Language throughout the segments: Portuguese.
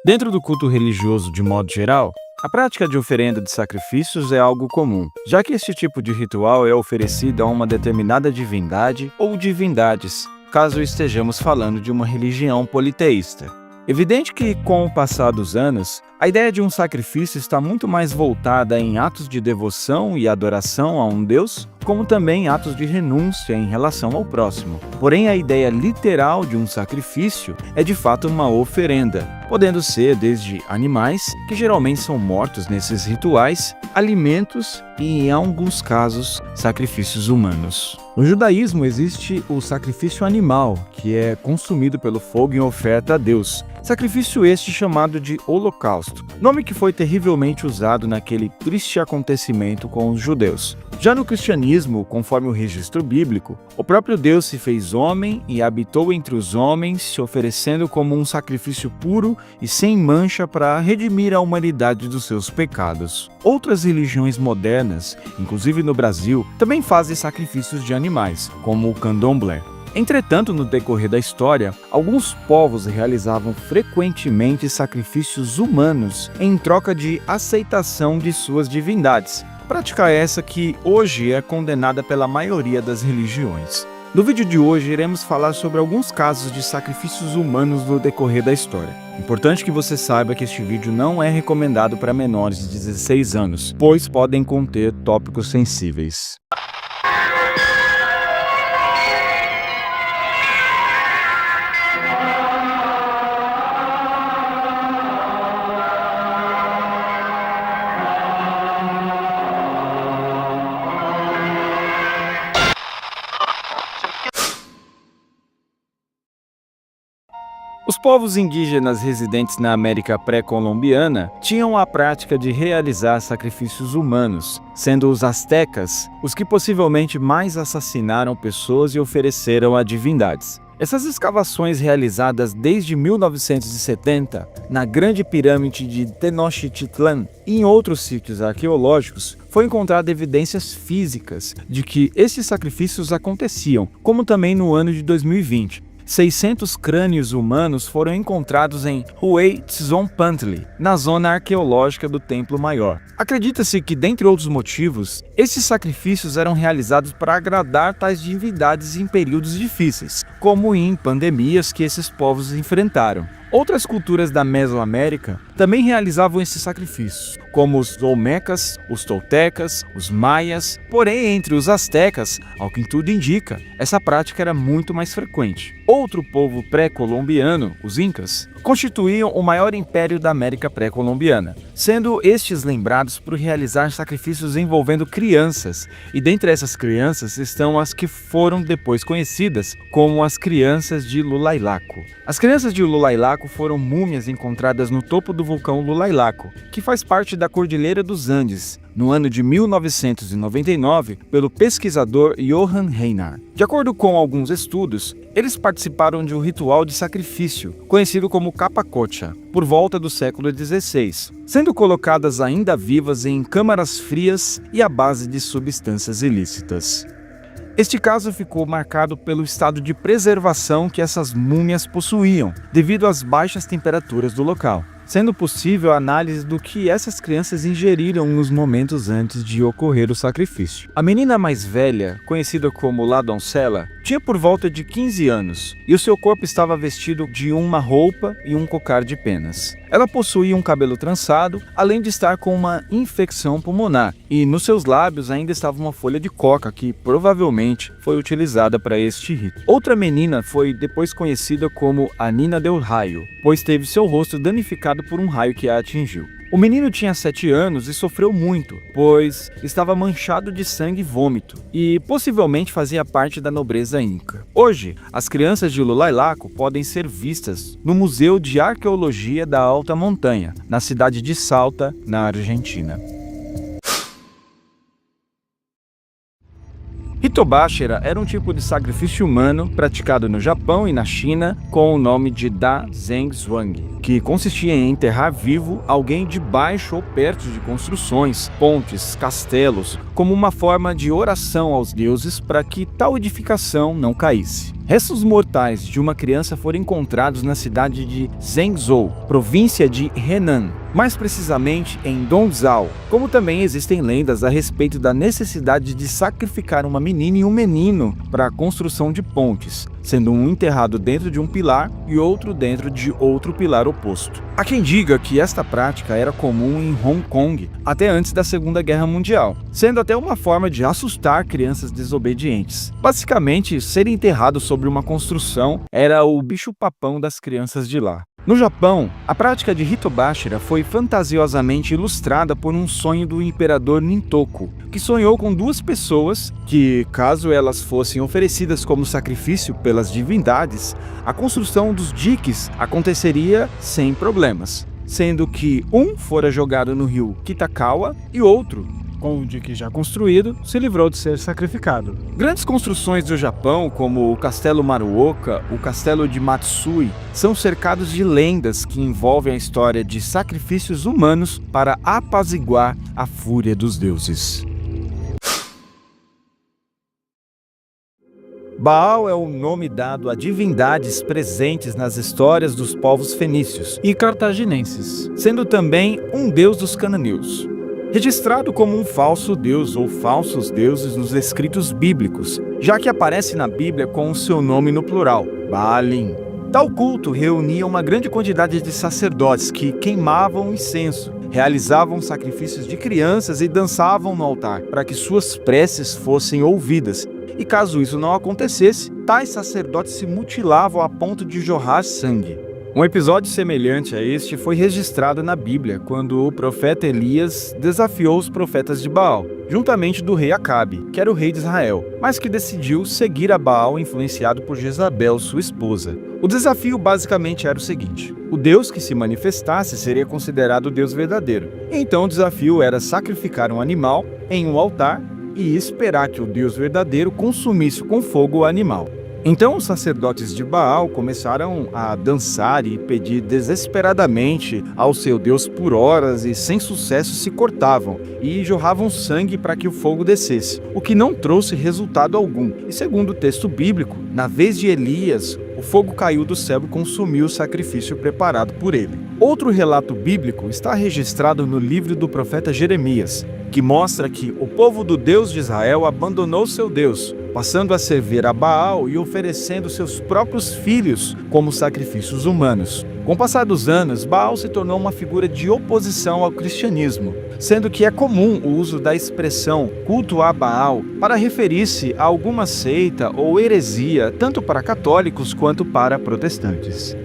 Dentro do culto religioso de modo geral, a prática de oferenda de sacrifícios é algo comum, já que este tipo de ritual é oferecido a uma determinada divindade ou divindades, caso estejamos falando de uma religião politeísta. Evidente que, com o passar dos anos, a ideia de um sacrifício está muito mais voltada em atos de devoção e adoração a um Deus, como também atos de renúncia em relação ao próximo. Porém, a ideia literal de um sacrifício é de fato uma oferenda, podendo ser desde animais, que geralmente são mortos nesses rituais, alimentos e, em alguns casos, sacrifícios humanos. No judaísmo existe o sacrifício animal, que é consumido pelo fogo em oferta a Deus. Sacrifício este chamado de holocausto, nome que foi terrivelmente usado naquele triste acontecimento com os judeus. Já no cristianismo, conforme o registro bíblico, o próprio Deus se fez homem e habitou entre os homens, se oferecendo como um sacrifício puro e sem mancha para redimir a humanidade dos seus pecados. Outras religiões modernas, inclusive no Brasil, também fazem sacrifícios de animais, como o candomblé. Entretanto, no decorrer da história, alguns povos realizavam frequentemente sacrifícios humanos em troca de aceitação de suas divindades. Prática essa que hoje é condenada pela maioria das religiões. No vídeo de hoje iremos falar sobre alguns casos de sacrifícios humanos no decorrer da história. Importante que você saiba que este vídeo não é recomendado para menores de 16 anos, pois podem conter tópicos sensíveis. Os povos indígenas residentes na América pré-colombiana tinham a prática de realizar sacrifícios humanos, sendo os astecas os que possivelmente mais assassinaram pessoas e ofereceram a divindades. Essas escavações realizadas desde 1970 na Grande Pirâmide de Tenochtitlan e em outros sítios arqueológicos, foi encontrada evidências físicas de que esses sacrifícios aconteciam, como também no ano de 2020. 600 crânios humanos foram encontrados em Huaytzompantli, na zona arqueológica do Templo Maior. Acredita-se que, dentre outros motivos, esses sacrifícios eram realizados para agradar tais divindades em períodos difíceis, como em pandemias que esses povos enfrentaram. Outras culturas da Mesoamérica também realizavam esses sacrifícios, como os olmecas, os toltecas, os maias. Porém, entre os astecas, ao que tudo indica, essa prática era muito mais frequente. Outro povo pré-colombiano, os incas, constituíam o maior império da América pré-colombiana, sendo estes lembrados por realizar sacrifícios envolvendo crianças, e dentre essas crianças estão as que foram depois conhecidas como as crianças de Lulailaco. As crianças de Lulailaco foram múmias encontradas no topo do vulcão Lulailaco, que faz parte da Cordilheira dos Andes, no ano de 1999, pelo pesquisador Johann Reinhard. De acordo com alguns estudos, eles participaram de um ritual de sacrifício, conhecido como Capacocha, por volta do século XVI, sendo colocadas ainda vivas em câmaras frias e à base de substâncias ilícitas. Este caso ficou marcado pelo estado de preservação que essas múmias possuíam, devido às baixas temperaturas do local, sendo possível a análise do que essas crianças ingeriram nos momentos antes de ocorrer o sacrifício. A menina mais velha, conhecida como La Doncella, tinha por volta de 15 anos e o seu corpo estava vestido de uma roupa e um cocar de penas. Ela possuía um cabelo trançado, além de estar com uma infecção pulmonar, e nos seus lábios ainda estava uma folha de coca que provavelmente foi utilizada para este rito. Outra menina foi depois conhecida como a Nina del Raio, pois teve seu rosto danificado por um raio que a atingiu. O menino tinha 7 anos e sofreu muito, pois estava manchado de sangue e vômito, e possivelmente fazia parte da nobreza inca. Hoje, as crianças de Lulailaco podem ser vistas no Museu de Arqueologia da Alta Montanha, na cidade de Salta, na Argentina. Hitobashira era um tipo de sacrifício humano praticado no Japão e na China com o nome de Da Zeng Zhuang, que consistia em enterrar vivo alguém debaixo ou perto de construções, pontes, castelos, como uma forma de oração aos deuses para que tal edificação não caísse. Restos mortais de uma criança foram encontrados na cidade de Zhengzhou, província de Henan, mais precisamente em Dongzhou, como também existem lendas a respeito da necessidade de sacrificar uma menina e um menino para a construção de pontes, sendo um enterrado dentro de um pilar e outro dentro de outro pilar oposto. Há quem diga que esta prática era comum em Hong Kong até antes da Segunda Guerra Mundial, sendo até uma forma de assustar crianças desobedientes. Basicamente, ser enterrado sobre uma construção era o bicho-papão das crianças de lá. No Japão, a prática de Hitobashira foi fantasiosamente ilustrada por um sonho do imperador Nintoku, que sonhou com duas pessoas que, caso elas fossem oferecidas como sacrifício pelas divindades, a construção dos diques aconteceria sem problemas, sendo que um fora jogado no rio Kitakawa e outro, com o dique já construído, se livrou de ser sacrificado. Grandes construções do Japão, como o Castelo Maruoka, o Castelo de Matsui, são cercados de lendas que envolvem a história de sacrifícios humanos para apaziguar a fúria dos deuses. Baal é o nome dado a divindades presentes nas histórias dos povos fenícios e cartaginenses, sendo também um deus dos cananeus. Registrado como um falso deus ou falsos deuses nos escritos bíblicos, já que aparece na Bíblia com o seu nome no plural, Baalim. Tal culto reunia uma grande quantidade de sacerdotes que queimavam incenso, realizavam sacrifícios de crianças e dançavam no altar para que suas preces fossem ouvidas. E caso isso não acontecesse, tais sacerdotes se mutilavam a ponto de jorrar sangue. Um episódio semelhante a este foi registrado na Bíblia, quando o profeta Elias desafiou os profetas de Baal, juntamente do rei Acabe, que era o rei de Israel, mas que decidiu seguir a Baal influenciado por Jezabel, sua esposa. O desafio basicamente era o seguinte: o Deus que se manifestasse seria considerado o Deus verdadeiro. Então o desafio era sacrificar um animal em um altar e esperar que o Deus verdadeiro consumisse com fogo o animal. Então os sacerdotes de Baal começaram a dançar e pedir desesperadamente ao seu Deus por horas e sem sucesso se cortavam e jorravam sangue para que o fogo descesse, o que não trouxe resultado algum. E segundo o texto bíblico, na vez de Elias, o fogo caiu do céu e consumiu o sacrifício preparado por ele. Outro relato bíblico está registrado no livro do profeta Jeremias, que mostra que o povo do Deus de Israel abandonou seu Deus, passando a servir a Baal e oferecendo seus próprios filhos como sacrifícios humanos. Com o passar dos anos, Baal se tornou uma figura de oposição ao cristianismo, sendo que é comum o uso da expressão culto a Baal para referir-se a alguma seita ou heresia, tanto para católicos quanto para protestantes.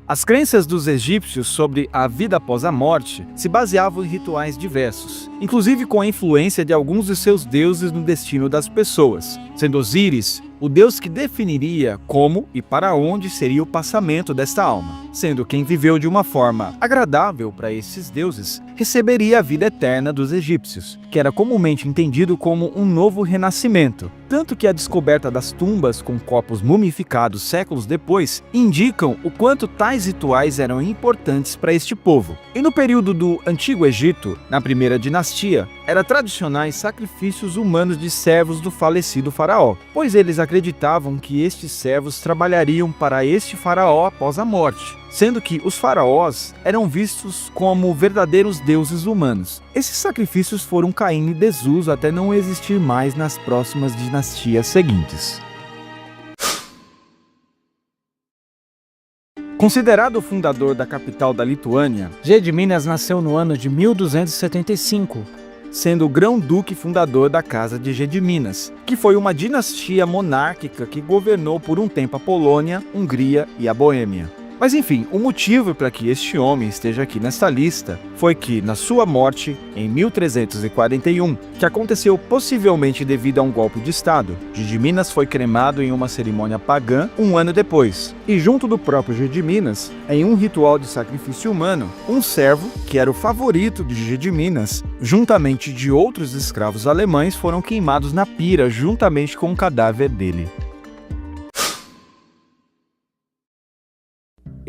As crenças dos egípcios sobre a vida após a morte se baseavam em rituais diversos, inclusive com a influência de alguns de seus deuses no destino das pessoas, sendo Osíris o deus que definiria como e para onde seria o passamento desta alma, sendo quem viveu de uma forma agradável para esses deuses receberia a vida eterna dos egípcios, que era comumente entendido como um novo renascimento, tanto que a descoberta das tumbas com corpos mumificados séculos depois indicam o quanto tais rituais eram importantes para este povo. E no período do Antigo Egito, na primeira dinastia, era tradicionais sacrifícios humanos de servos do falecido faraó, pois eles acreditavam que estes servos trabalhariam para este faraó após a morte, sendo que os faraós eram vistos como verdadeiros deuses humanos. Esses sacrifícios foram caindo em desuso até não existir mais nas próximas dinastias seguintes. Considerado o fundador da capital da Lituânia, Gediminas nasceu no ano de 1275, sendo o grão-duque fundador da Casa de Gediminas, que foi uma dinastia monárquica que governou por um tempo a Polônia, Hungria e a Boêmia. Mas enfim, o motivo para que este homem esteja aqui nesta lista foi que, na sua morte, em 1341, que aconteceu possivelmente devido a um golpe de Estado, Gediminas foi cremado em uma cerimônia pagã um ano depois. E junto do próprio Gediminas, em um ritual de sacrifício humano, um servo, que era o favorito de Gediminas, juntamente de outros escravos alemães, foram queimados na pira juntamente com o cadáver dele.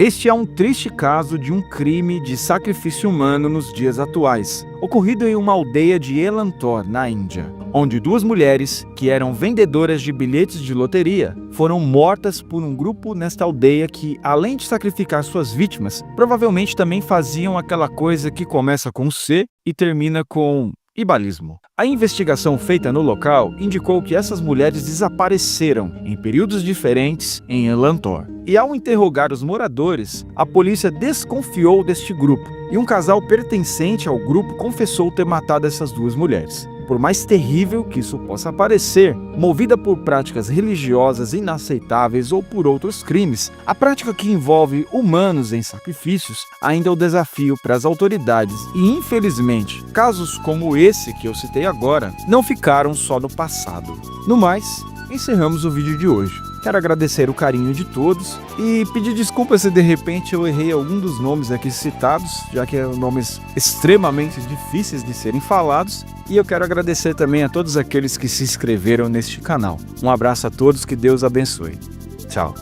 Este é um triste caso de um crime de sacrifício humano nos dias atuais, ocorrido em uma aldeia de Elantor, na Índia. onde 2 mulheres, que eram vendedoras de bilhetes de loteria, foram mortas por um grupo nesta aldeia que, além de sacrificar suas vítimas, provavelmente também faziam aquela coisa que começa com C e termina com ibalismo. A investigação feita no local indicou que essas mulheres desapareceram em períodos diferentes em Elantor. E ao interrogar os moradores, a polícia desconfiou deste grupo, e um casal pertencente ao grupo confessou ter matado essas 2 mulheres. Por mais terrível que isso possa parecer, movida por práticas religiosas inaceitáveis ou por outros crimes, a prática que envolve humanos em sacrifícios ainda é um desafio para as autoridades e, infelizmente, casos como esse que eu citei agora não ficaram só no passado. No mais, encerramos o vídeo de hoje. Quero agradecer o carinho de todos e pedir desculpas se de repente eu errei algum dos nomes aqui citados, já que são nomes extremamente difíceis de serem falados, e eu quero agradecer também a todos aqueles que se inscreveram neste canal. Um abraço a todos, que Deus abençoe. Tchau.